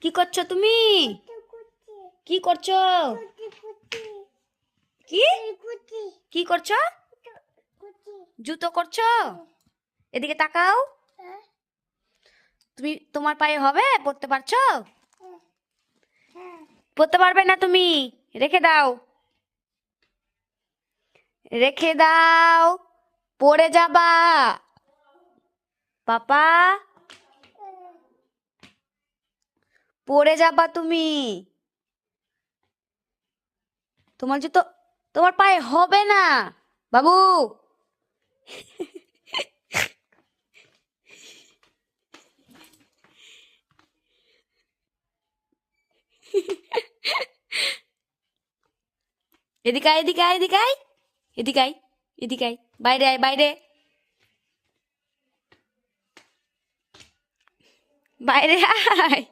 কি করছো তুমি? কি করছো? কি কি করছো? জুতো করছো? এদিকে তাকাও। তুমি তোমার পায়ে হবে? পড়তে পারছো? পড়তে পারবে না তুমি। রেখে দাও, রেখে দাও, পড়ে যাবা। পাপা, পড়ে যাবা তুমি। তোমার জুতো তোমার পায়ে হবে না বাবু। এদিকে আয়, এদিকে আয়, এদিকে আয়, এদিকে আয়, এদিকে আয়, বাইরে আয়, বাইরে, বাইরে আয়।